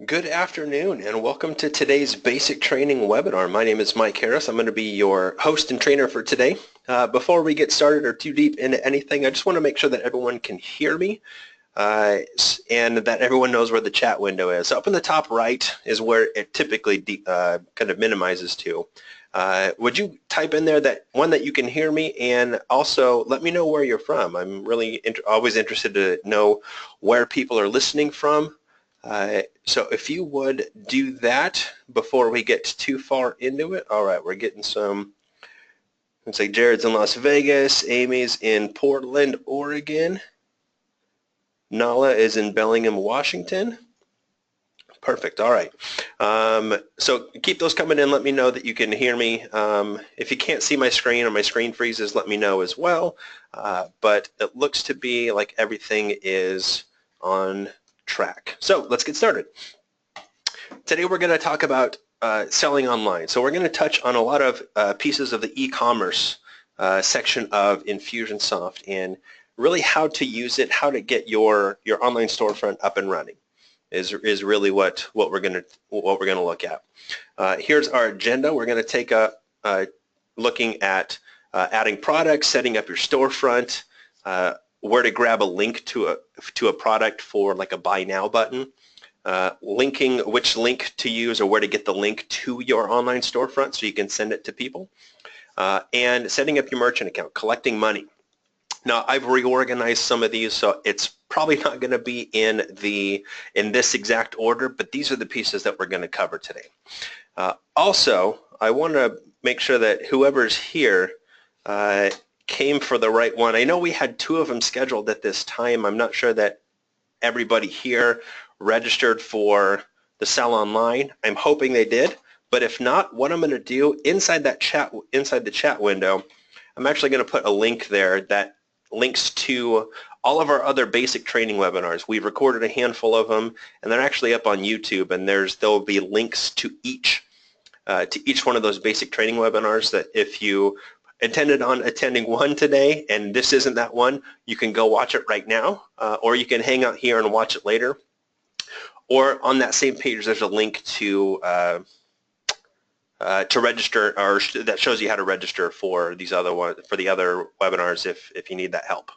Good afternoon and welcome to today's basic training webinar. My name is Mike Harris. I'm going to be your host and trainer for today. Before we get started or too deep into anything, I just want to make sure that everyone can hear me and that everyone knows where the chat window is. So up in the top right is where it typically kind of minimizes to. Would you type in there that you can hear me, and also let me know where you're from. I'm really always interested to know where people are listening from. So if you would do that before we get too far into it. All right, we're getting some. Looks like Jared's in Las Vegas, Amy's in Portland, Oregon. Nala is in Bellingham, Washington. Perfect. All right. So keep those coming in. Let me know that you can hear me. If you can't see my screen or my screen freezes, let me know as well. But it looks to be like everything is on track. So let's get started. Today we're going to talk about selling online. So we're going to touch on a lot of pieces of the e-commerce section of Infusionsoft and really how to use it, how to get your online storefront up and running is really what we're going to look at. Here's our agenda. We're going to take a looking at adding products, setting up your storefront, where to grab a link to a product for like a buy now button, linking which link to use or where to get the link to your online storefront so you can send it to people, and setting up your merchant account, collecting money. Now I've reorganized some of these, so it's probably not going to be in this exact order, but these are the pieces that we're going to cover today. Also, I want to make sure that whoever's here came for the right one. I know we had two of them scheduled at this time. I'm not sure that everybody here registered for the sell online. I'm hoping they did, but if not, what I'm going to do inside the chat window, I'm actually going to put a link there that links to all of our other basic training webinars. We've recorded a handful of them, and they're actually up on YouTube, and there'll be links to each one of those basic training webinars that if you intended on attending one today and this isn't that one, you can go watch it right now, or you can hang out here and watch it later. Or on that same page, there's a link to register, or that shows you how to register for the other webinars if you need that help.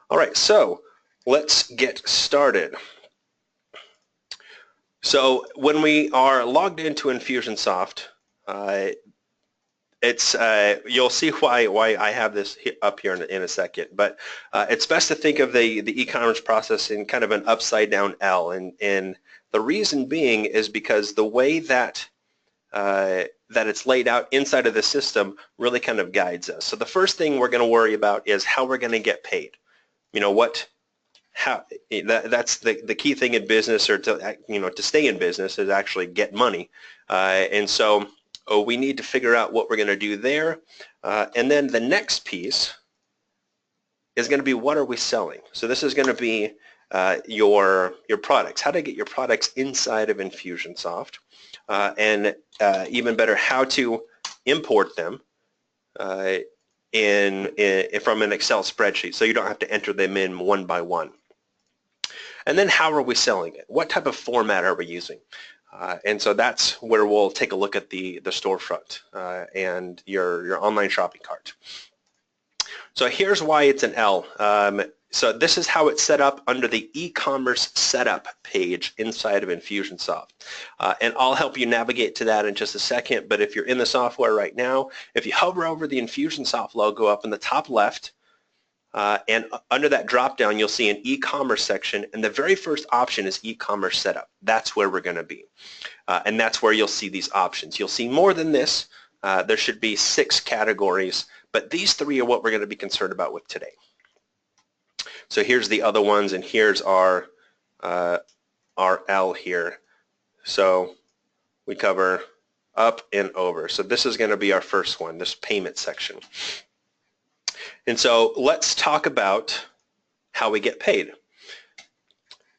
All right, so let's get started. So when we are logged into Infusionsoft, you'll see why I have this up here in a second, but it's best to think of the e-commerce process in kind of an upside down L, and the reason being is because the way that it's laid out inside of the system really kind of guides us. So the first thing we're going to worry about is how we're going to get paid. That's the key thing in business, or to stay in business, is actually get money, and so we need to figure out what we're going to do there, and then the next piece is going to be, what are we selling? So this is going to be your products, how to get your products inside of Infusionsoft, and even better, how to import them from an Excel spreadsheet so you don't have to enter them in one by one. And then how are we selling it? What type of format are we using? And so that's where we'll take a look at the storefront and your online shopping cart. So here's why it's an L. So this is how it's set up under the Ecommerc Set Up page inside of Infusionsoft. And I'll help you navigate to that in just a second, but if you're in the software right now, if you hover over the Infusionsoft logo up in the top left, and under that drop-down, you'll see an e-commerce section, and the very first option is e-commerce setup. That's where we're going to be, and that's where you'll see these options. You'll see more than this. There should be 6 categories, but these 3 are what we're going to be concerned about with today. So here's the other ones, and here's our L here. So we cover up and over. So this is going to be our first one, this payment section. And so let's talk about how we get paid.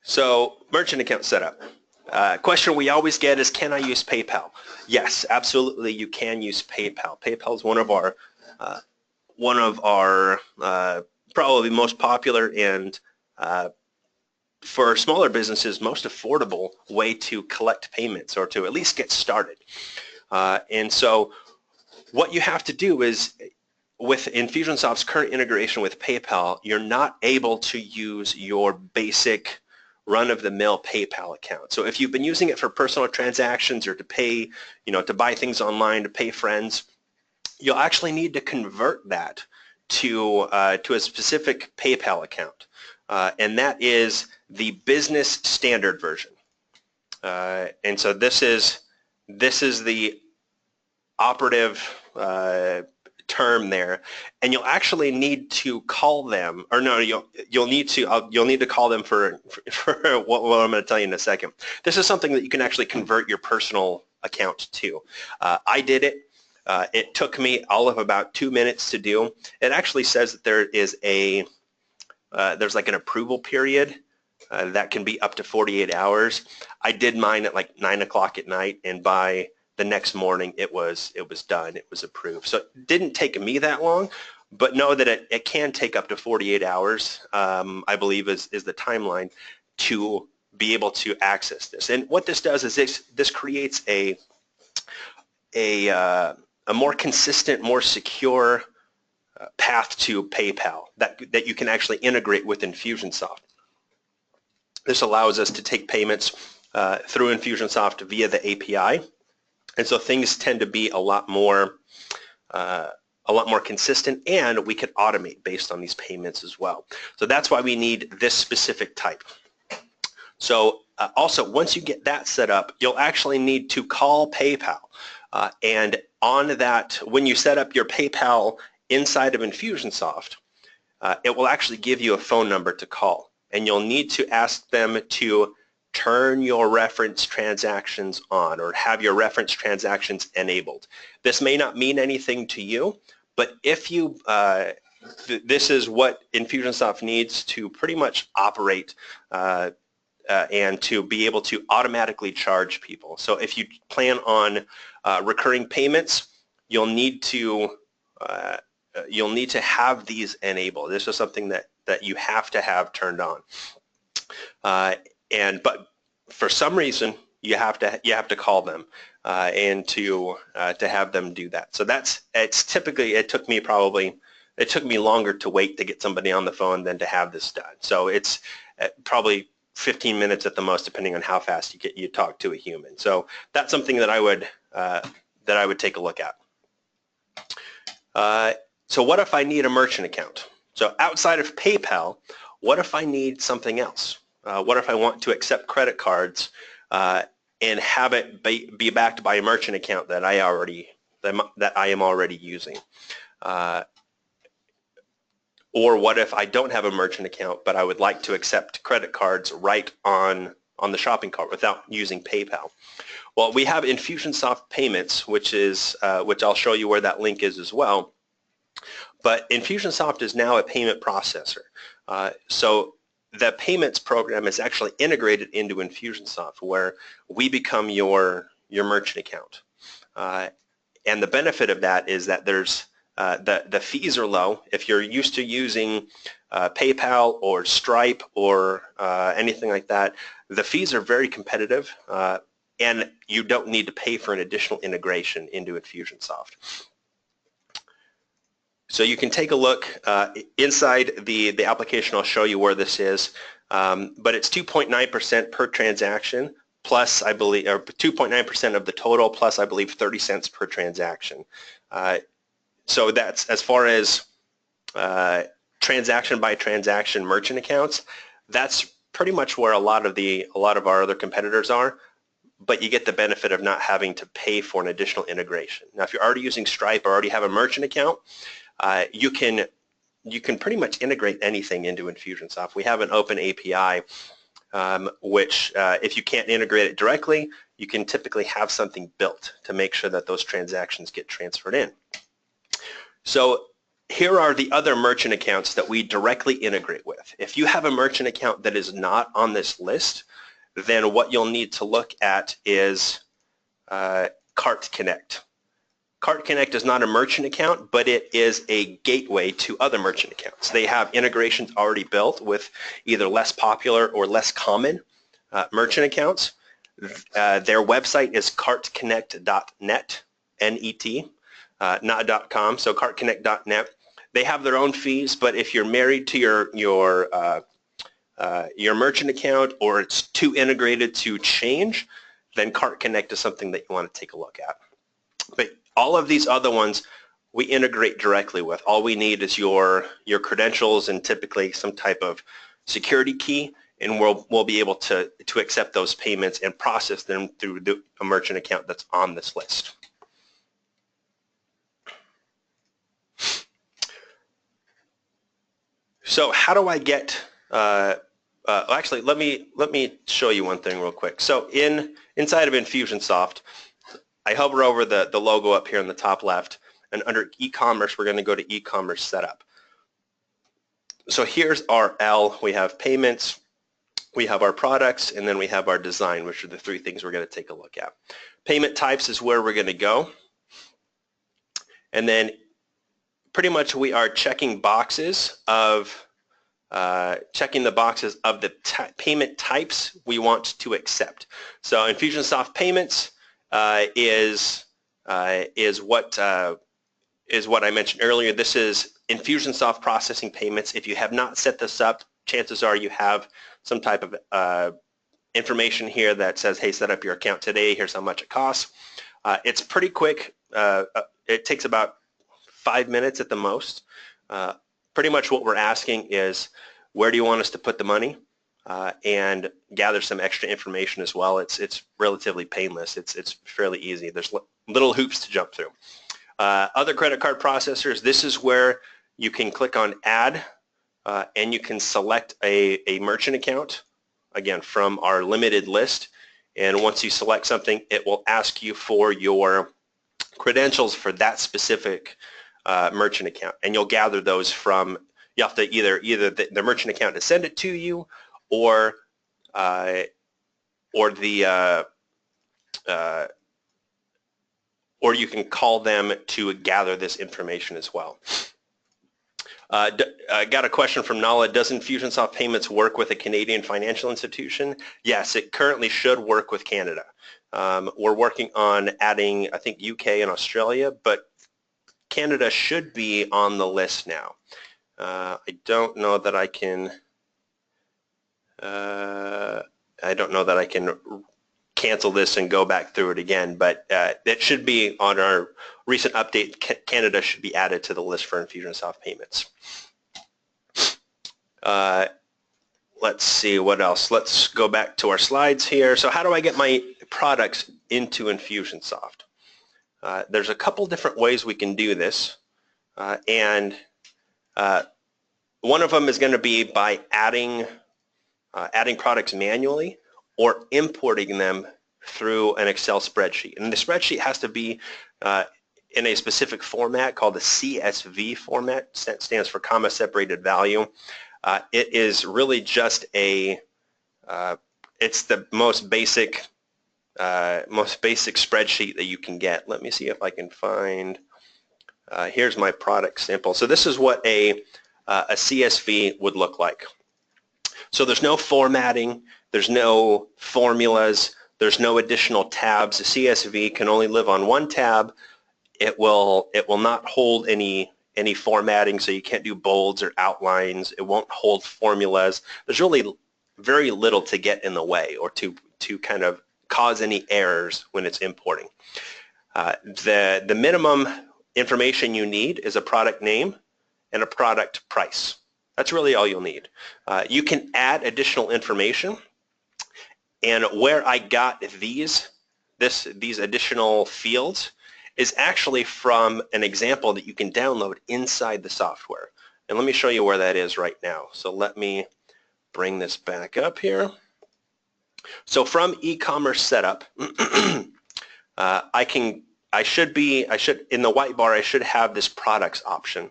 So merchant account setup. Question we always get is, can I use PayPal? Yes, absolutely, you can use PayPal. PayPal is one of our probably most popular and for smaller businesses, most affordable way to collect payments or to at least get started. And so what you have to do is, with Infusionsoft's current integration with PayPal, you're not able to use your basic run-of-the-mill PayPal account. So if you've been using it for personal transactions or to pay, to buy things online, to pay friends, you'll actually need to convert that to a specific PayPal account, and that is the business standard version. And so this is the operative term there, and you'll actually need to call them, or no, you'll need to call them for what I'm going to tell you in a second. This is something that you can actually convert your personal account to. I did it. It took me all of about 2 minutes to do. It actually says that there is there's like an approval period that can be up to 48 hours. I did mine at like 9 o'clock at night, and by the next morning it was done. It was approved. So it didn't take me that long, but know that it can take up to 48 hours, I believe is the timeline to be able to access this. And what this does is this creates a more consistent, more secure path to PayPal that you can actually integrate with Infusionsoft. This allows us to take payments through Infusionsoft via the API, and so things tend to be a lot more consistent, and we could automate based on these payments as well. So that's why we need this specific type. So also, once you get that set up, you'll actually need to call PayPal. And on that, when you set up your PayPal inside of Infusionsoft, it will actually give you a phone number to call. And you'll need to ask them to turn your reference transactions on or have your reference transactions enabled. This may not mean anything to you, but if you, this is what Infusionsoft needs to pretty much operate and to be able to automatically charge people. So if you plan on recurring payments, you'll need to have these enabled. This is something that you have to have turned on. But for some reason you have to call them and to have them do that. So it's typically, it took me longer to wait to get somebody on the phone than to have this done. So it's probably 15 minutes at the most, depending on how fast you talk to a human. So that's something that I would take a look at. So what if I need a merchant account? So outside of PayPal, what if I need something else? What if I want to accept credit cards and have it be backed by a merchant account that I am already using? Or what if I don't have a merchant account, but I would like to accept credit cards right on the shopping cart without using PayPal? Well, we have Infusionsoft Payments, which I'll show you where that link is as well. But Infusionsoft is now a payment processor. So the payments program is actually integrated into Infusionsoft, where we become your merchant account. And the benefit of that is that there's the fees are low. If you're used to using PayPal or Stripe or anything like that, the fees are very competitive, and you don't need to pay for an additional integration into Infusionsoft. So you can take a look inside the application. I'll show you where this is, but it's 2.9% per transaction, plus I believe, or 2.9% of the total, plus I believe 30 cents per transaction. So that's as far as transaction by transaction merchant accounts. That's pretty much where a lot of our other competitors are, but you get the benefit of not having to pay for an additional integration. Now, if you're already using Stripe or already have a merchant account, you can pretty much integrate anything into Infusionsoft. We have an open API, which if you can't integrate it directly, you can typically have something built to make sure that those transactions get transferred in. So here are the other merchant accounts that we directly integrate with. If you have a merchant account that is not on this list, then what you'll need to look at is Cart Connect. Cart Connect is not a merchant account, but it is a gateway to other merchant accounts. They have integrations already built with either less popular or less common merchant accounts. Their website is cartconnect.net, N-E-T, not .com, so cartconnect.net. They have their own fees, but if you're married to your merchant account or it's too integrated to change, then Cart Connect is something that you want to take a look at. But all of these other ones we integrate directly with. All we need is your credentials and typically some type of security key, and we'll be able to accept those payments and process them through a merchant account that's on this list. So how do I get actually, let me show you one thing real quick. So inside of Infusionsoft, I hover over the logo up here in the top left, and under e-commerce, we're going to go to Ecommerc Set Up. So here's our L. We have payments, we have our products, and then we have our design, which are the three things we're going to take a look at. Payment types is where we're going to go. And then pretty much we are checking boxes of the payment types we want to accept. So Infusionsoft payments is what I mentioned earlier. This is Infusionsoft processing payments. If you have not set this up, chances are you have some type of information here that says, hey, set up your account today, here's how much it costs. It's pretty quick. It takes about 5 minutes at the most. Pretty much what we're asking is, where do you want us to put the money? And gather some extra information as well. It's relatively painless. It's fairly easy. There's little hoops to jump through. Other credit card processors, this is where you can click on add and you can select a merchant account, again, from our limited list. And once you select something, it will ask you for your credentials for that specific merchant account. And you'll gather those from, you have to either the merchant account to send it to you, or you can call them to gather this information as well. I got a question from Nala. Does Infusionsoft Payments work with a Canadian financial institution? Yes, it currently should work with Canada. We're working on adding, I think, UK and Australia, but Canada should be on the list now. I don't know that I can. I don't know that I can cancel this and go back through it again, but it should be on our recent update. Canada should be added to the list for Infusionsoft payments. Let's see what else. Let's go back to our slides here. So how do I get my products into Infusionsoft? There's a couple different ways we can do this, and one of them is going to be by adding products manually or importing them through an Excel spreadsheet. And the spreadsheet has to be in a specific format called the CSV format. Stands for comma separated value. It is really just it's the most basic spreadsheet that you can get. Let me see if I can find, here's my product sample. So this is what a CSV would look like. So there's no formatting, there's no formulas, there's no additional tabs. A CSV can only live on one tab. It will not hold any formatting, so you can't do bolds or outlines. It won't hold formulas. There's really very little to get in the way or to kind of cause any errors when it's importing. The minimum information you need is a product name and a product price. That's really all you'll need. You can add additional information, and where I got these additional fields is actually from an example that you can download inside the software. And let me show you where that is right now. So let me bring this back up here. So from Ecommerc Set Up, I should in the white bar, I should have this products option,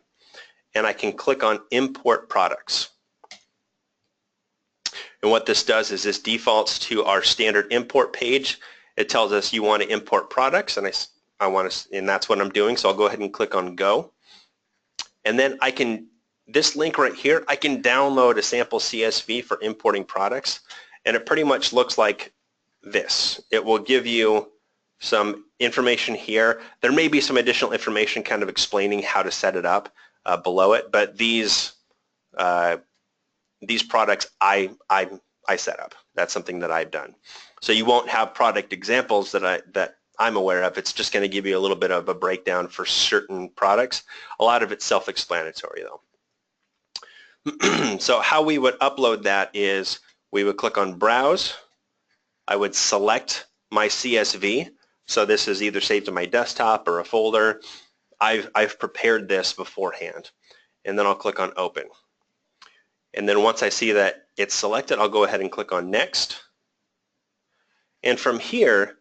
and I can click on import products. And what this does is this defaults to our standard import page. It tells us you want to import products, and I want to, and that's what I'm doing. So I'll go ahead and click on Go. And then I can, this link right here, I can download a sample CSV for importing products. And it pretty much looks like this. It will give you some information here. There may be some additional information kind of explaining how to set it up below it, but these products I set up. That's something that I've done. So you won't have product examples that I'm aware of. It's just going to give you a little bit of a breakdown for certain products. A lot of it's self-explanatory though. So how we would upload that is we would click on Browse. I would select my CSV. So this is either saved to my desktop or a folder. I've prepared this beforehand. And then I'll click on Open. And then once I see that it's selected, I'll go ahead and click on Next. And from here,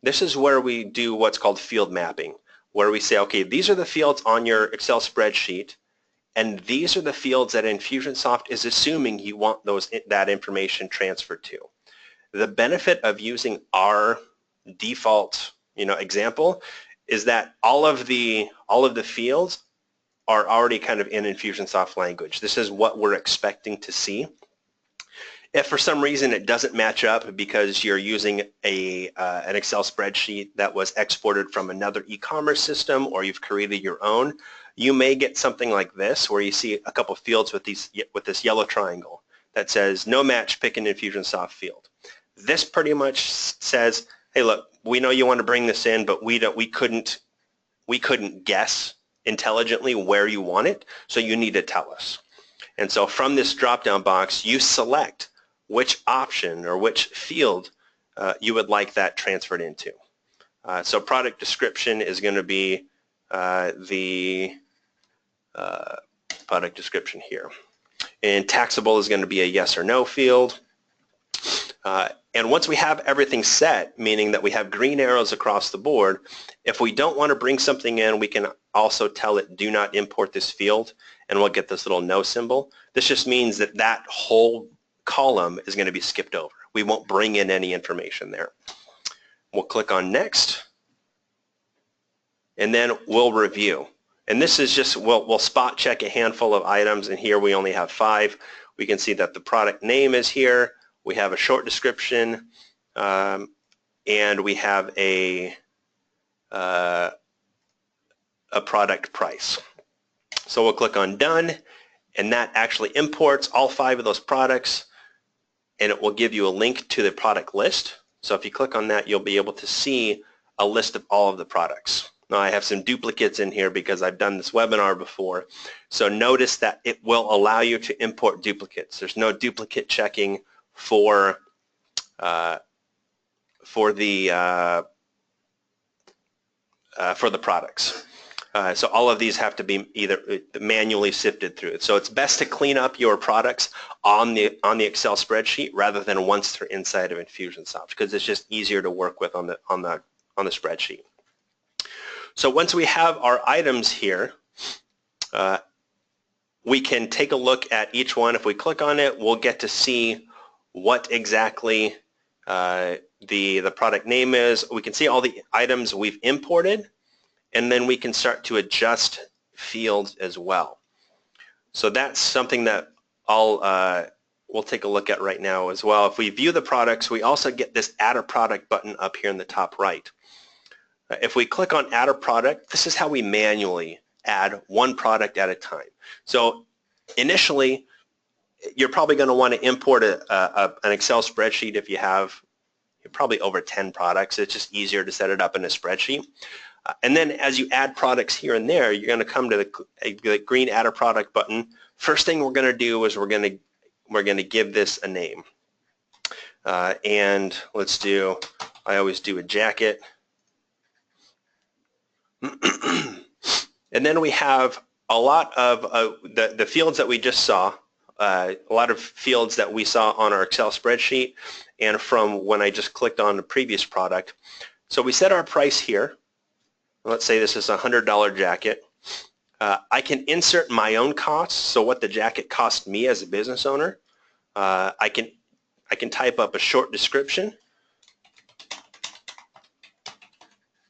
this is where we do what's called field mapping, where we say, okay, these are the fields on your Excel spreadsheet, and these are the fields that Infusionsoft is assuming you want that information transferred to. The benefit of using our default, example is that all of the fields are already kind of in Infusionsoft language. This is what we're expecting to see. If for some reason it doesn't match up because you're using an Excel spreadsheet that was exported from another e-commerce system, or you've created your own, you may get something like this where you see a couple fields with this yellow triangle that says no match, pick an Infusionsoft field. This pretty much says, hey, look, we know you want to bring this in, but we couldn't guess intelligently where you want it, so you need to tell us. And so from this drop-down box, you select which option or which field you would like that transferred into. So product description is going to be the product description here. And taxable is going to be a yes or no field. And once we have everything set, meaning that we have green arrows across the board, if we don't want to bring something in, we can also tell it, do not import this field, and we'll get this little no symbol. This just means that that whole column is going to be skipped over. We won't bring in any information there. We'll click on Next, and then we'll review. And this is just, we'll spot check a handful of items, and here we only have 5. We can see that the product name is here. We have a short description, and we have a product price. So we'll click on Done, and that actually imports all 5 of those products, and it will give you a link to the product list. So if you click on that, you'll be able to see a list of all of the products. Now I have some duplicates in here because I've done this webinar before. So notice that it will allow you to import duplicates. There's no duplicate checking for the products. So all of these have to be either manually sifted through. So it's best to clean up your products on the Excel spreadsheet rather than once they're inside of Infusionsoft, because it's just easier to work with on the spreadsheet. So once we have our items here, we can take a look at each one. If we click on it, we'll get to see what exactly the product name is. We can see all the items we've imported, and then we can start to adjust fields as well. So that's something that we'll take a look at right now as well. If we view the products, we also get this Add a Product button up here in the top right. If we click on Add a Product, this is how we manually add one product at a time. So initially, you're probably going to want to import an Excel spreadsheet if you have probably over 10 products. It's just easier to set it up in a spreadsheet. And then as you add products here and there, you're going to come to the green Add a Product button. First thing we're going to do is we're going to give this a name. And let's do, I always do a jacket. And then we have a lot of the fields that we just saw, a lot of fields that we saw on our Excel spreadsheet and from when I just clicked on the previous product. So we set our price here. Let's say this is a $100 jacket. I can insert my own costs, so what the jacket cost me as a business owner. I can type up a short description.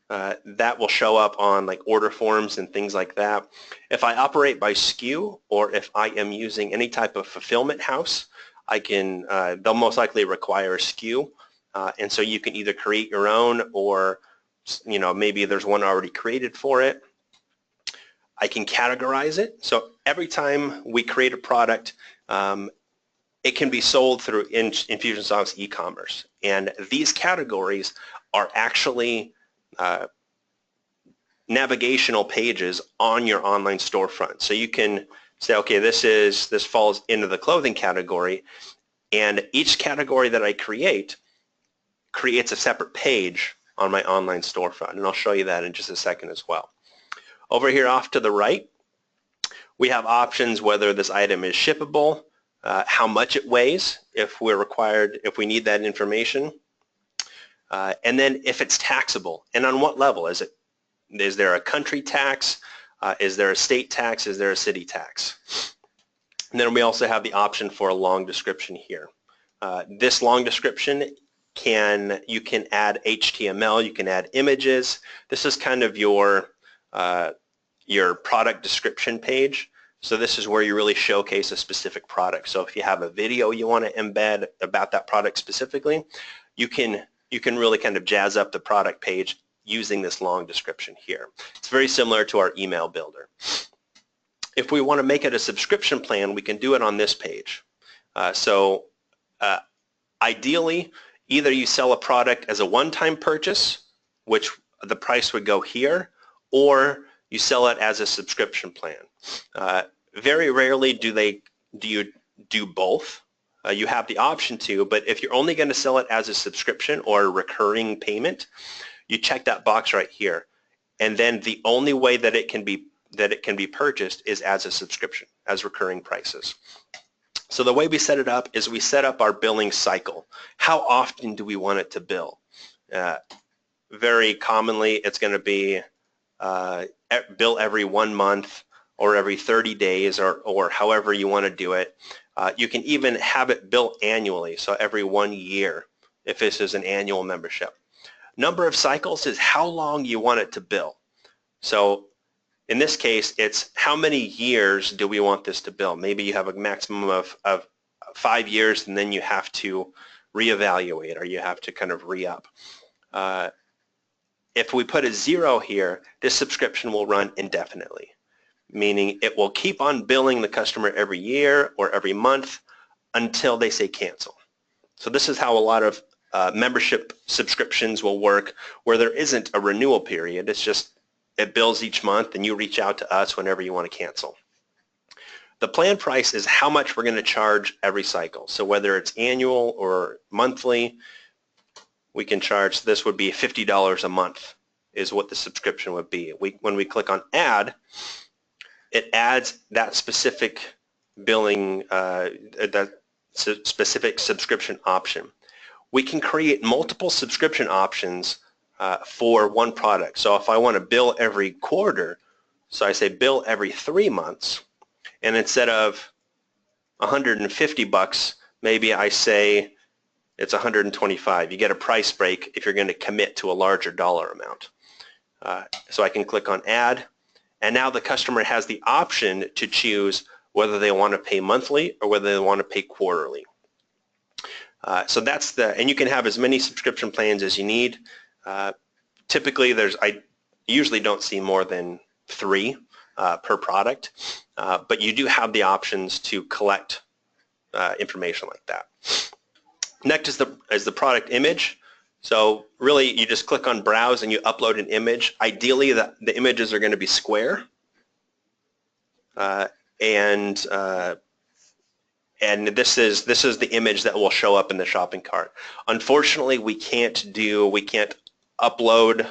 that will show up on like order forms and things like that. If I operate by SKU, or if I am using any type of fulfillment house, I can, they'll most likely require a SKU, and so you can either create your own, or maybe there's one already created for it. I can categorize it, so every time we create a product, it can be sold through Infusionsoft's e-commerce, and these categories are actually navigational pages on your online storefront. So you can say, okay, this falls into the clothing category, and each category that I creates a separate page on my online storefront, and I'll show you that in just a second as well. Over here off to the right, we have options whether this item is shippable, how much it weighs if we need that information, and then if it's taxable, and on what level. Is there a country tax? Is there a state tax? Is there a city tax? And then we also have the option for a long description here. This long description you can add HTML, you can add images. This is kind of your product description page. So this is where you really showcase a specific product. So if you have a video you want to embed about that product specifically, you can really kind of jazz up the product page using this long description here. It's very similar to our email builder. If we want to make it a subscription plan, we can do it on this page. Ideally, either you sell a product as a one-time purchase, which the price would go here, or you sell it as a subscription plan. Very rarely do you do both. You have the option to, but if you're only going to sell it as a subscription or a recurring payment, you check that box right here, and then the only way that it can be purchased is as a subscription, as recurring prices. So the way we set it up is we set up our billing cycle. How often do we want it to bill? Very commonly, it's going to be bill every 1 month or every 30 days or however you want to do it. You can even have it bill annually, so every 1 year if this is an annual membership. Number of cycles is how long you want it to bill. So in this case, it's how many years do we want this to bill. Maybe you have a maximum of 5 years, and then you have to reevaluate, or you have to kind of re-up. If we put a 0 here, this subscription will run indefinitely, meaning it will keep on billing the customer every year or every month until they say cancel. So this is how a lot of membership subscriptions will work, where there isn't a renewal period. It's just it bills each month, and you reach out to us whenever you want to cancel. The plan price is how much we're going to charge every cycle. So whether it's annual or monthly, we can charge, this would be $50 a month is what the subscription would be. When we click on add, it adds that specific billing, that specific subscription option. We can create multiple subscription options for one product. So if I want to bill every quarter, so I say bill every 3 months, and instead of $150, maybe I say it's $125. You get a price break if you're going to commit to a larger dollar amount. So I can click on add, and now the customer has the option to choose whether they want to pay monthly or whether they want to pay quarterly. So that's and you can have as many subscription plans as you need. Typically, I usually don't see more than 3 per product, but you do have the options to collect information like that. Next is the product image. So really, you just click on browse and you upload an image. Ideally, the images are going to be square, and this is the image that will show up in the shopping cart. Unfortunately, we can't upload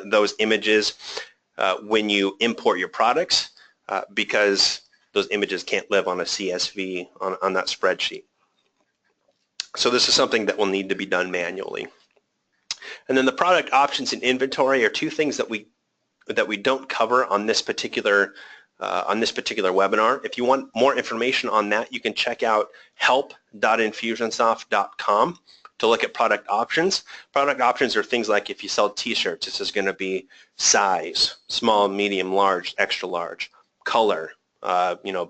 those images when you import your products because those images can't live on a CSV on that spreadsheet. So this is something that will need to be done manually. And then the product options and inventory are 2 things that we don't cover on this particular webinar. If you want more information on that, you can check out help.infusionsoft.com to look at product options. Product options are things like if you sell t-shirts, this is going to be size, small, medium, large, extra large, color,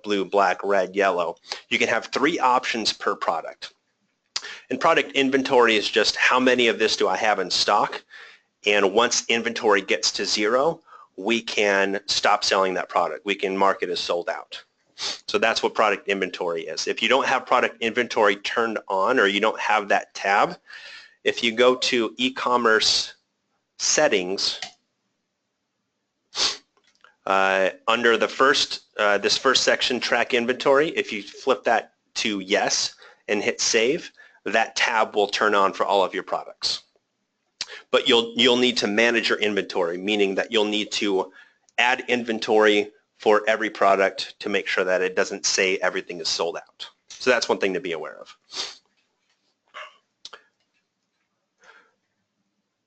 blue, black, red, yellow. You can have 3 options per product. And product inventory is just how many of this do I have in stock, and once inventory gets to 0, we can stop selling that product. We can mark it as sold out. So that's what product inventory is. If you don't have product inventory turned on, or you don't have that tab, if you go to e-commerce settings, under the this first section, track inventory, if you flip that to yes and hit save, that tab will turn on for all of your products. But you'll need to manage your inventory, meaning that you'll need to add inventory for every product to make sure that it doesn't say everything is sold out. So that's one thing to be aware of.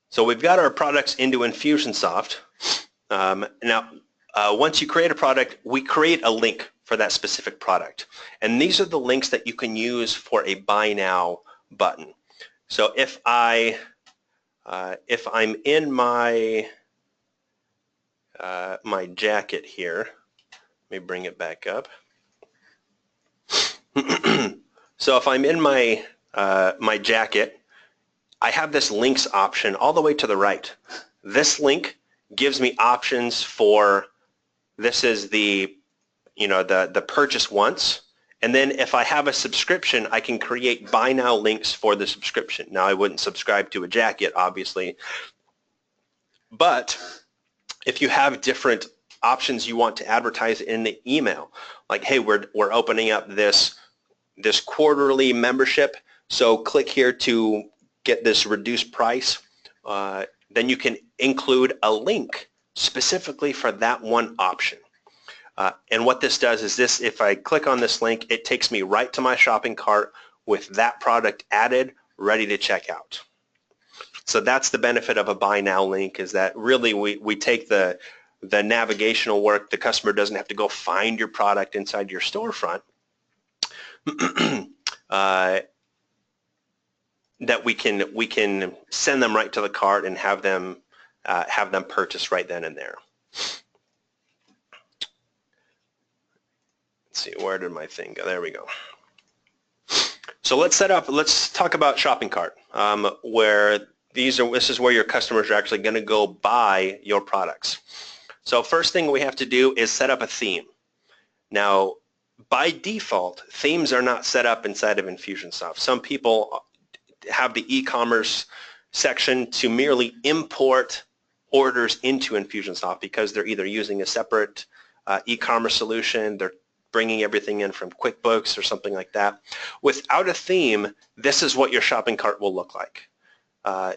So we've got our products into Infusionsoft. Now, once you create a product, we create a link for that specific product. And these are the links that you can use for a Buy Now button. So if I'm in my my jacket here, let me bring it back up. So if I'm in my my jacket, I have this links option all the way to the right. This link gives me options for, this is the the purchase once, and then if I have a subscription, I can create buy now links for the subscription. Now I wouldn't subscribe to a jacket, obviously, but if you have different options you want to advertise in the email, like, hey, we're opening up this quarterly membership, so click here to get this reduced price, then you can include a link specifically for that one option. And what this does is this, if I click on this link, it takes me right to my shopping cart with that product added, ready to check out. So that's the benefit of a buy now link, is that really we take the navigational work. The customer doesn't have to go find your product inside your storefront. That we can send them right to the cart and have them purchase right then and there. Let's see, where did my thing go? There we go. So let's talk about shopping cart, where this is where your customers are actually going to go buy your products. So first thing we have to do is set up a theme. Now, by default, themes are not set up inside of Infusionsoft. Some people have the e-commerce section to merely import orders into Infusionsoft because they're either using a separate e-commerce solution, they're bringing everything in from QuickBooks or something like that. Without a theme, this is what your shopping cart will look like.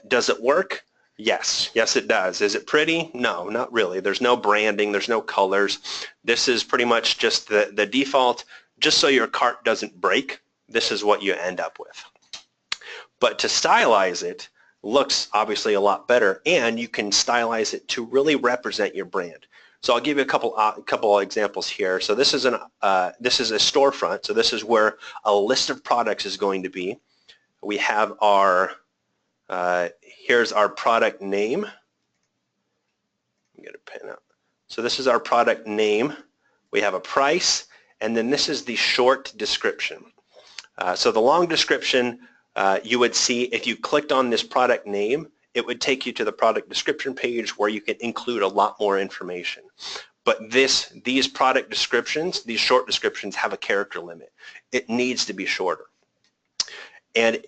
Does it work? Yes. Yes, it does. Is it pretty? No, not really. There's no branding. There's no colors. This is pretty much just the default. Just so your cart doesn't break, this is what you end up with. But to stylize it looks obviously a lot better, and you can stylize it to really represent your brand. So I'll give you a couple examples here. So this is a storefront. So this is where a list of products is going to be. We have our here's our product name. Get a pen up. So this is our product name. We have a price, and then this is the short description. So the long description, you would see if you clicked on this product name, it would take you to the product description page where you can include a lot more information. But these product descriptions, these short descriptions, have a character limit. It needs to be shorter. And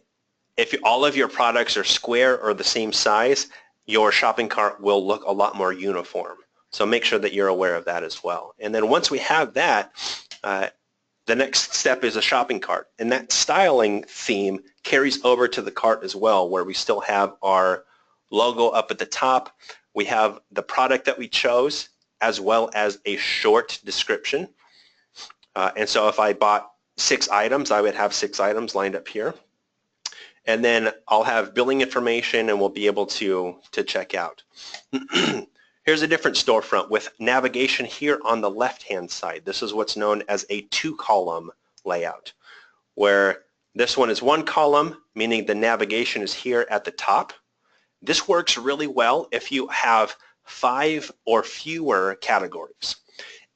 if all of your products are square or the same size, your shopping cart will look a lot more uniform. So make sure that you're aware of that as well. And then once we have that, the next step is a shopping cart. And that styling theme carries over to the cart as well, where we still have our logo up at the top. We have the product that we chose, as well as a short description. And so if I bought 6 items, I would have 6 items lined up here. And then I'll have billing information, and we'll be able to check out. Here's a different storefront with navigation here on the left-hand side. This is what's known as a 2-column layout, where This one is one column, meaning the navigation is here at the top. This works really well if you have 5 or fewer categories.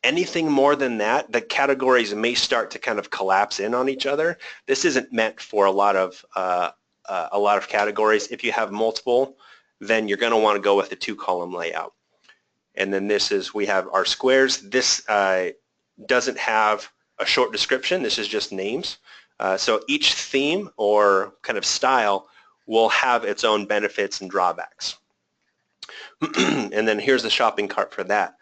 Anything more than that, the categories may start to kind of collapse in on each other. This isn't meant for a lot of categories. If you have multiple, then you're going to want to go with the 2-column layout. And then we have our squares. This doesn't have a short description. This is just names. So each theme or kind of style will have its own benefits and drawbacks. And then here's the shopping cart for that.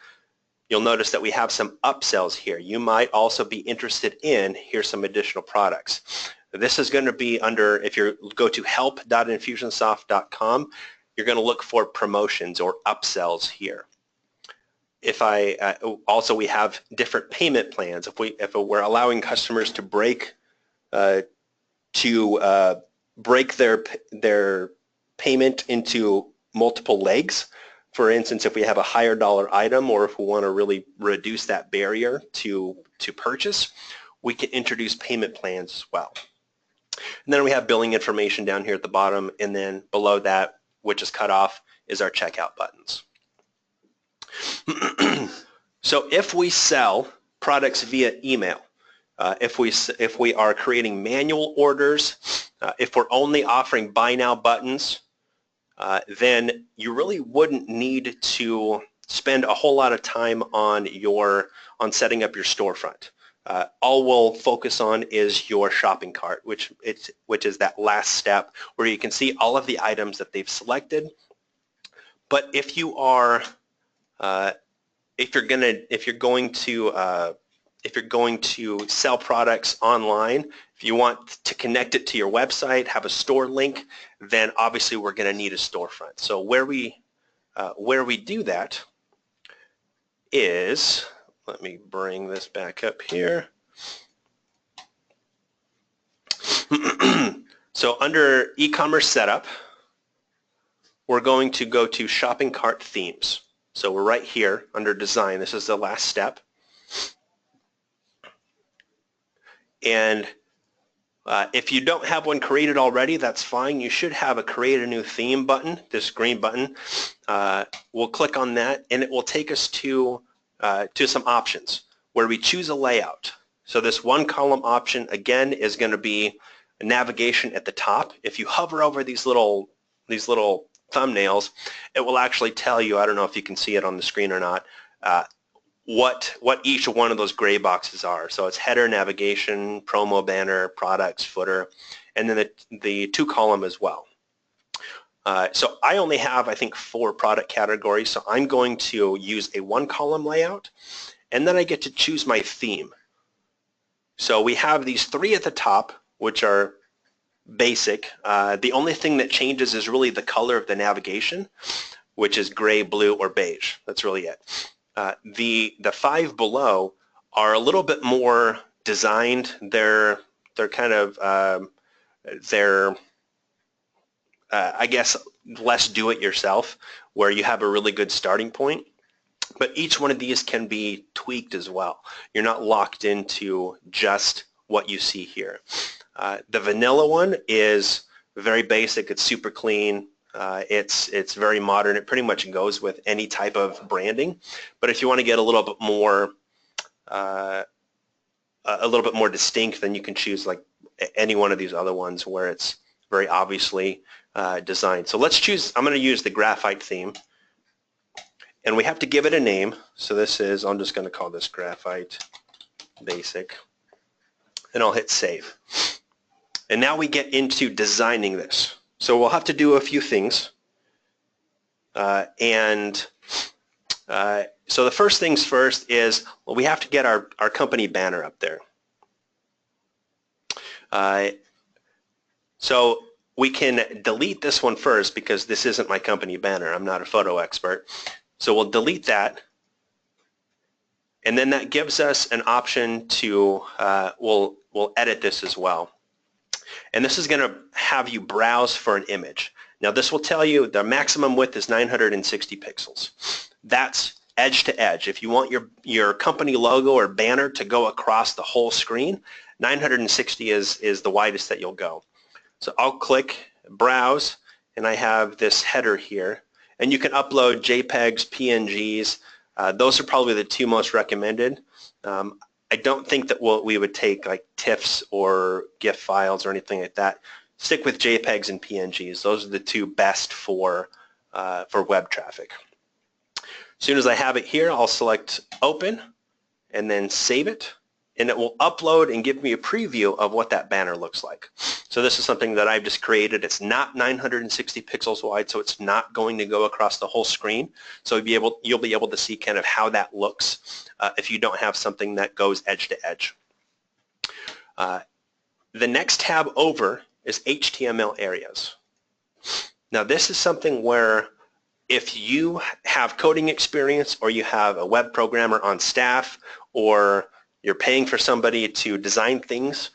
You'll notice that we have some upsells here. You might also be interested in, here's some additional products. This is going to be under, if you go to help.infusionsoft.com, you're going to look for promotions or upsells here. Also we have different payment plans. If we're allowing customers to break their payment into multiple legs. For instance, if we have a higher dollar item, or if we want to really reduce that barrier to purchase, we can introduce payment plans as well. And then we have billing information down here at the bottom, and then below that, which is cut off, is our checkout buttons. So if we sell products via email, if we are creating manual orders, if we're only offering buy now buttons, then you really wouldn't need to spend a whole lot of time on setting up your storefront. All we'll focus on is your shopping cart, which is that last step where you can see all of the items that they've selected. But if you're going to sell products online, if you want to connect it to your website, have a store link, then obviously we're going to need a storefront. So where we do that is, let me bring this back up here. So under e-commerce setup, we're going to go to shopping cart themes. So we're right here under design. This is the last step. And if you don't have one created already, that's fine. You should have a create a new theme button, this green button. We'll click on that and it will take us to some options where we choose a layout. So this one column option again is going to be a navigation at the top. If you hover over these little thumbnails, it will actually tell you, I don't know if you can see it on the screen or not, what each one of those gray boxes are. So it's header, navigation, promo banner, products, footer, and then the 2-column as well. So I only have, I think, 4 product categories, so I'm going to use a 1-column layout, and then I get to choose my theme. So we have these 3 at the top, which are basic. The only thing that changes is really the color of the navigation, which is gray, blue, or beige. That's really it. The 5 below are a little bit more designed. They're kind of I guess less do-it-yourself, where you have a really good starting point. But each one of these can be tweaked as well. You're not locked into just what you see here. The vanilla one is very basic. It's super clean. It's very modern. It pretty much goes with any type of branding. But if you want to get a little bit more distinct, then you can choose like any one of these other ones where it's very obviously designed. So let's choose. I'm going to use the graphite theme, and we have to give it a name. So this is, I'm just going to call this graphite basic, and I'll hit save. And now we get into designing this. So we'll have to do a few things. So the first things first is, well, we have to get our company banner up there. So we can delete this one first because this isn't my company banner. I'm not a photo expert. So we'll delete that. And then that gives us an option to, we'll edit this as well. And this is going to have you browse for an image. Now this will tell you the maximum width is 960 pixels. That's edge to edge. If you want your company logo or banner to go across the whole screen, 960 is the widest that you'll go. So I'll click Browse, and I have this header here. And you can upload JPEGs, PNGs. Those are probably the two most recommended. I don't think that we would take like TIFFs or GIF files or anything like that. Stick with JPEGs and PNGs. Those are the two best for web traffic. As soon as I have it here, I'll select Open and then save it, and it will upload and give me a preview of what that banner looks like. So this is something that I've just created. It's not 960 pixels wide, so it's not going to go across the whole screen. So you'll be able to see kind of how that looks if you don't have something that goes edge to edge. The next tab over is HTML areas. Now this is something where if you have coding experience or you have a web programmer on staff or you're paying for somebody to design things,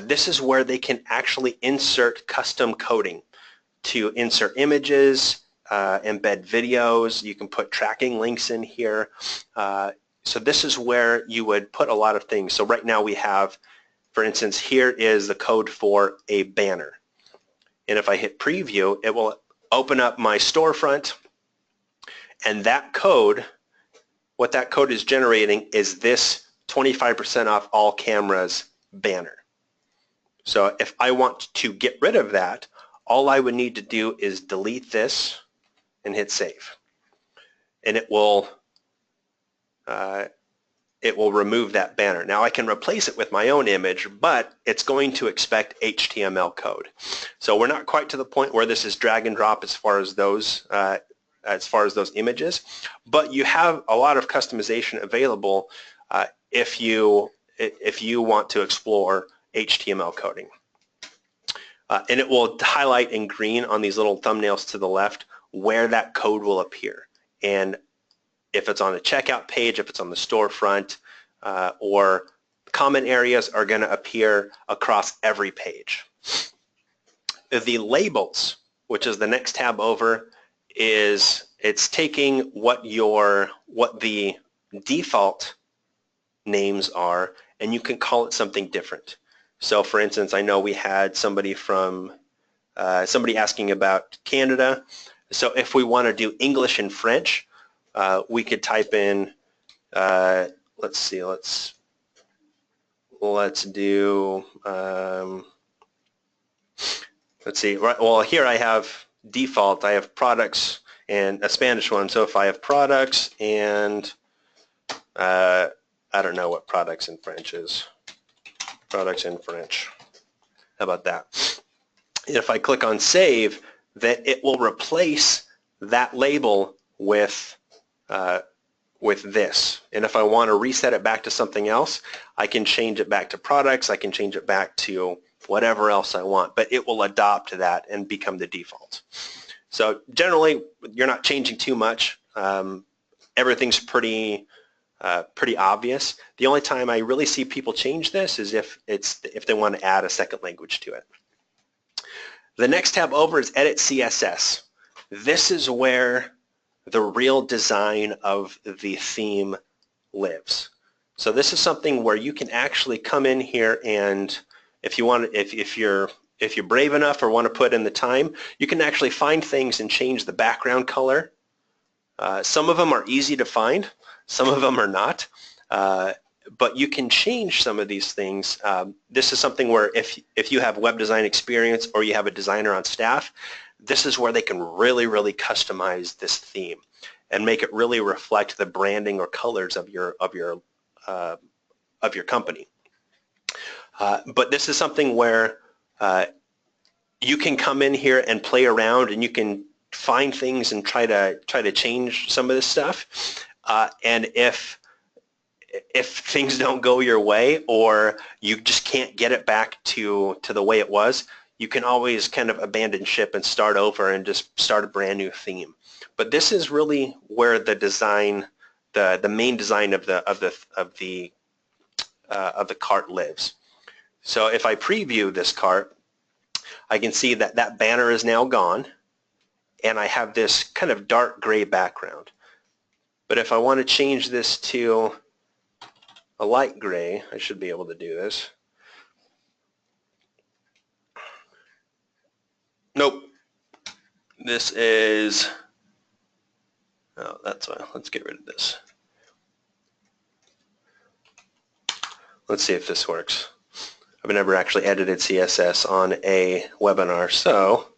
this is where they can actually insert custom coding to insert images, embed videos. You can put tracking links in here. So this is where you would put a lot of things. So right now we have, for instance, here is the code for a banner. And if I hit preview, it will open up my storefront, and that code, what that code is generating is this 25% off all cameras banner. So if I want to get rid of that, all I would need to do is delete this and hit save. And it will remove that banner. Now I can replace it with my own image, but it's going to expect HTML code. So we're not quite to the point where this is drag and drop as far as those images, but you have a lot of customization available if you want to explore HTML coding. And it will highlight in green on these little thumbnails to the left where that code will appear. And if it's on a checkout page, if it's on the storefront, or common areas are going to appear across every page. The labels, which is the next tab over, it's taking what the default names are, and you can call it something different. So for instance, I know we had somebody asking about Canada. So if we want to do English and French, we could type in, let's see, let's do, let's see, right, well here I have default, I have products and a Spanish one. So if I have products and I don't know what products in French is. Products in French. How about that? If I click on save, then it will replace that label with this. And if I want to reset it back to something else, I can change it back to products. I can change it back to whatever else I want, but it will adopt that and become the default. So generally, you're not changing too much. Everything's pretty obvious. The only time I really see people change this is if they want to add a second language to it. The next tab over is Edit CSS. This is where the real design of the theme lives. So this is something where you can actually come in here, and if you want, if you're brave enough or want to put in the time, you can actually find things and change the background color. Some of them are easy to find. Some of them are not, but you can change some of these things. This is something where if you have web design experience or you have a designer on staff, this is where they can really, really customize this theme and make it really reflect the branding or colors of your company. But this is something where you can come in here and play around, and you can find things and try to change some of this stuff. And if things don't go your way, or you just can't get it back to the way it was, you can always kind of abandon ship and start over and just start a brand new theme. But this is really where the design, the main design of the cart lives. So if I preview this cart, I can see that that banner is now gone, and I have this kind of dark gray background. But if I want to change this to a light gray, I should be able to do this. nope. This is, oh, that's why. Let's get rid of this. Let's see if this works. I've never actually edited CSS on a webinar, so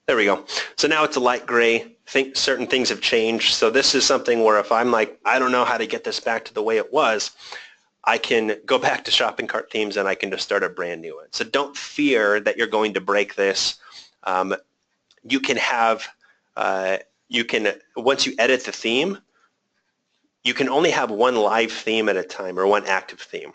there we go. So now it's a light gray. Certain things have changed. So this is something where if I'm like, I don't know how to get this back to the way it was, I can go back to shopping cart themes and I can just start a brand new one. So don't fear that you're going to break this. You can have, once you edit the theme, you can only have one live theme at a time or one active theme.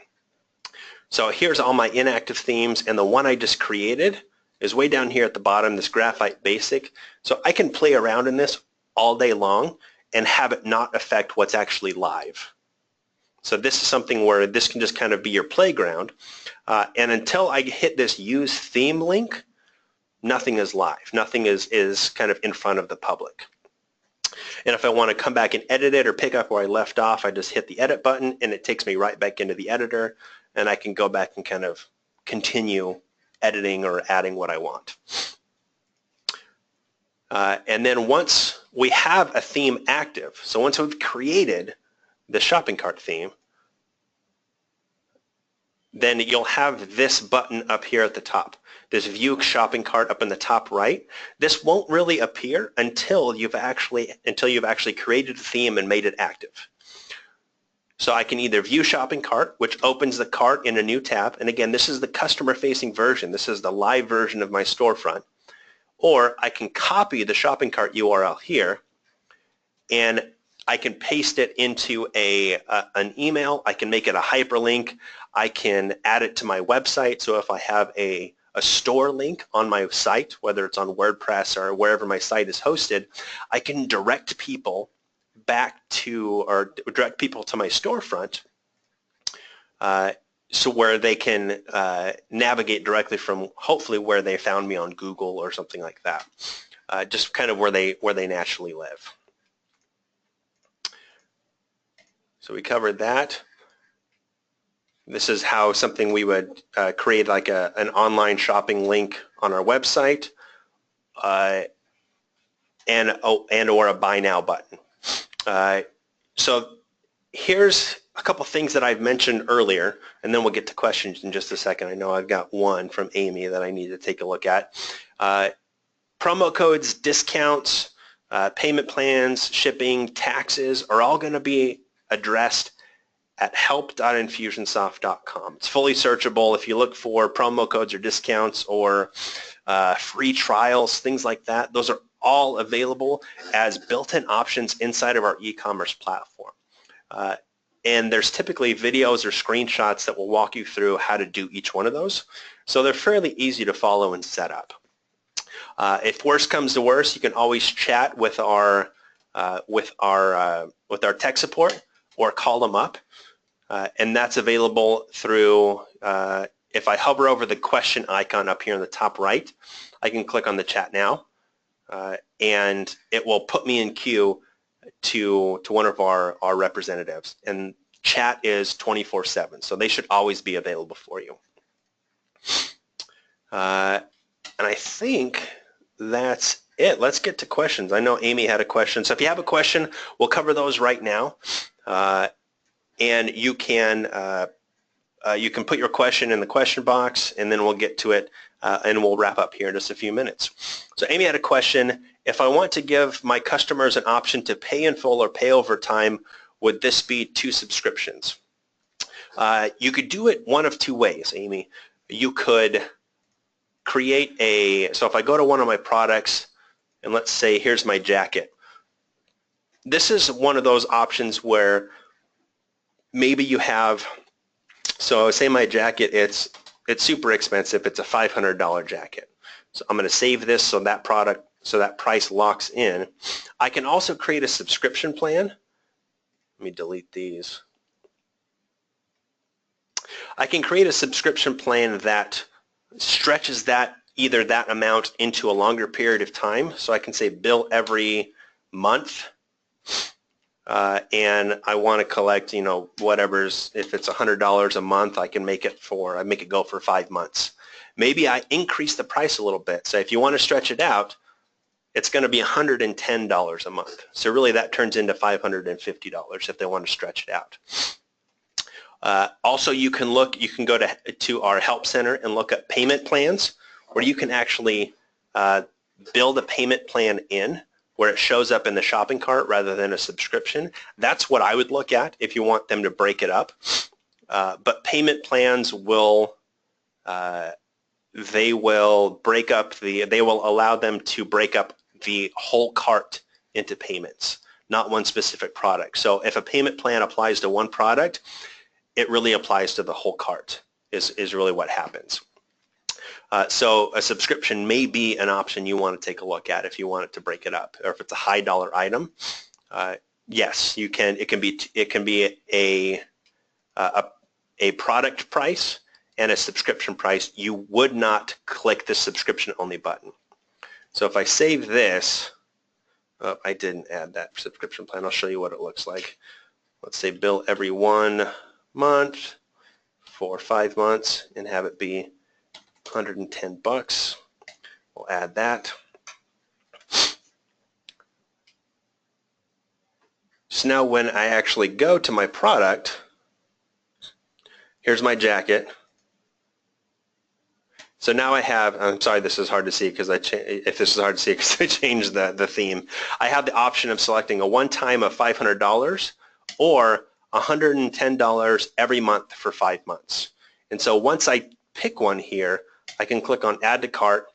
So here's all my inactive themes, and the one I just created is way down here at the bottom, this graphite basic. So I can play around in this all day long and have it not affect what's actually live. So this is something where this can just kind of be your playground. And until I hit this use theme link, nothing is live. Nothing is kind of in front of the public. And if I want to come back and edit it or pick up where I left off, I just hit the edit button and it takes me right back into the editor, and I can go back and kind of continue editing or adding what I want. And then once we have a theme active, so once we've created the shopping cart theme, then you'll have this button up here at the top, this view shopping cart up in the top right. This won't really appear until you've actually created the theme and made it active. So I can either view shopping cart, which opens the cart in a new tab, and again, this is the customer-facing version. This is the live version of my storefront. Or I can copy the shopping cart URL here, and I can paste it into an email. I can make it a hyperlink. I can add it to my website. So if I have a store link on my site, whether it's on WordPress or wherever my site is hosted, I can direct people back to, or direct people to my storefront, so where they can navigate directly from hopefully where they found me on Google or something like that, just kind of where they naturally live. So we covered that. This is how something we would create like an online shopping link on our website, and or a buy now button. So here's a couple things that I've mentioned earlier, and then we'll get to questions in just a second. I know I've got one from Amy that I need to take a look at. Promo codes, discounts, payment plans, shipping, taxes are all going to be addressed at help.infusionsoft.com. It's fully searchable. If you look for promo codes or discounts or free trials, things like that, those are all available as built-in options inside of our e-commerce platform. And there's typically videos or screenshots that will walk you through how to do each one of those. So they're fairly easy to follow and set up. If worse comes to worse, you can always chat with our tech support or call them up. And that's available through, if I hover over the question icon up here in the top right, I can click on the chat now, and it will put me in queue to one of our representatives. And chat is 24/7, so they should always be available for you. And I think that's it. Let's get to questions. I know Amy had a question, so if you have a question, we'll cover those right now. And you can put your question in the question box, and then we'll get to it, and we'll wrap up here in just a few minutes. So Amy had a question. If I want to give my customers an option to pay in full or pay over time, would this be 2 subscriptions? You could do it one of 2 ways, Amy. You could create so if I go to one of my products, and let's say here's my jacket. This is one of those options where maybe you have, so say my jacket, it's super expensive. It's a $500 jacket. So I'm going to save this so that price locks in. I can also create a subscription plan. Let me delete these. I can create a subscription plan that stretches either that amount into a longer period of time. So I can say bill every month. And I want to collect, whatever's, if it's $100 a month, I can make it go for 5 months. maybe I increase the price a little bit. So if you want to stretch it out, it's going to be $110 a month. So really that turns into $550 if they want to stretch it out. Also, you can go to our help center and look at payment plans, where you can actually build a payment plan in where it shows up in the shopping cart rather than a subscription. That's what I would look at if you want them to break it up. But payment plans will they will allow them to break up the whole cart into payments, not one specific product. So if a payment plan applies to one product, it really applies to the whole cart is really what happens. So a subscription may be an option you want to take a look at if you want it to break it up, or if it's a high dollar item. Yes, you can. It can be a product price and a subscription price. You would not click the subscription only button. So if I save this, I didn't add that subscription plan. I'll show you what it looks like. Let's say bill every 1 month for 5 months and have it be $110. We'll add that. So now when I actually go to my product, here's my jacket. So now I have, I'm sorry this is hard to see because I changed the theme. I have the option of selecting a one-time of $500 or $110 every month for 5 months. And so once I pick one here, I can click on add to cart,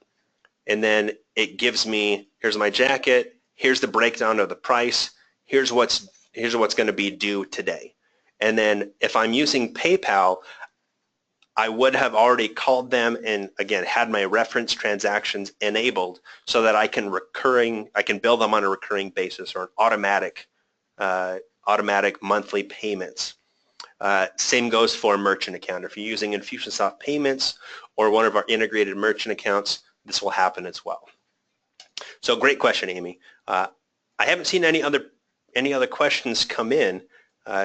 and then it gives me, here's my jacket, here's the breakdown of the price, here's what's going to be due today. And then if I'm using PayPal, I would have already called them and again had my reference transactions enabled so that I can bill them on a recurring basis or an automatic monthly payments. Same goes for a merchant account. If you're using Infusionsoft payments or one of our integrated merchant accounts, this will happen as well. So great question, Amy. I haven't seen any other questions come in.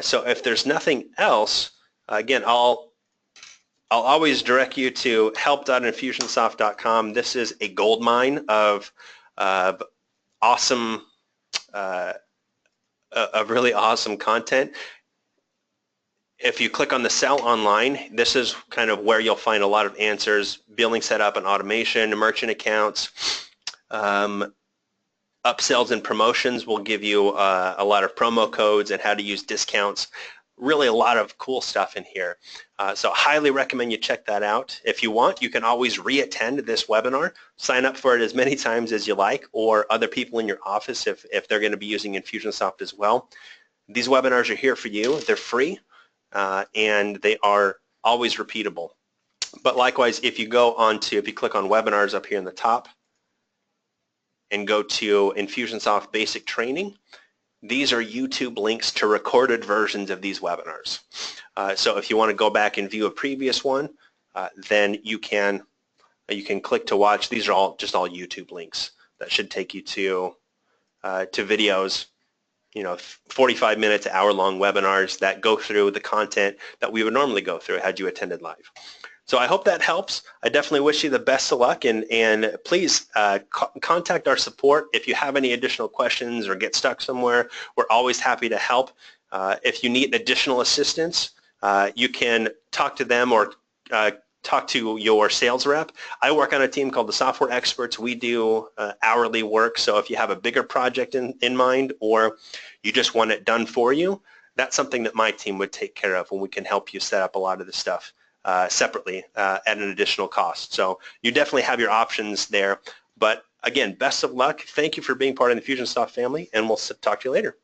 So if there's nothing else, again, I'll always direct you to help.infusionsoft.com. This is a goldmine of awesome, of really awesome content. If you click on the Sell Online, this is kind of where you'll find a lot of answers: billing setup and automation, merchant accounts, upsells and promotions will give you a lot of promo codes and how to use discounts. Really a lot of cool stuff in here. So highly recommend you check that out. If you want, you can always re-attend this webinar. Sign up for it as many times as you like, or other people in your office if they're going to be using Infusionsoft as well. These webinars are here for you. They're free. And they are always repeatable. But likewise, if you click on webinars up here in the top and go to Infusionsoft Basic Training, these are YouTube links to recorded versions of these webinars. So if you want to go back and view a previous one, then you can click to watch. These are just all YouTube links that should take you to videos, 45 minutes, hour-long webinars that go through the content that we would normally go through had you attended live. So I hope that helps. I definitely wish you the best of luck, and please contact our support if you have any additional questions or get stuck somewhere. We're always happy to help. If you need additional assistance, you can talk to them or talk to your sales rep. I work on a team called the Software Experts. We do hourly work, so if you have a bigger project in mind or you just want it done for you, that's something that my team would take care of, and we can help you set up a lot of the stuff separately at an additional cost. So you definitely have your options there. But again, best of luck. Thank you for being part of the Infusionsoft family, and we'll talk to you later.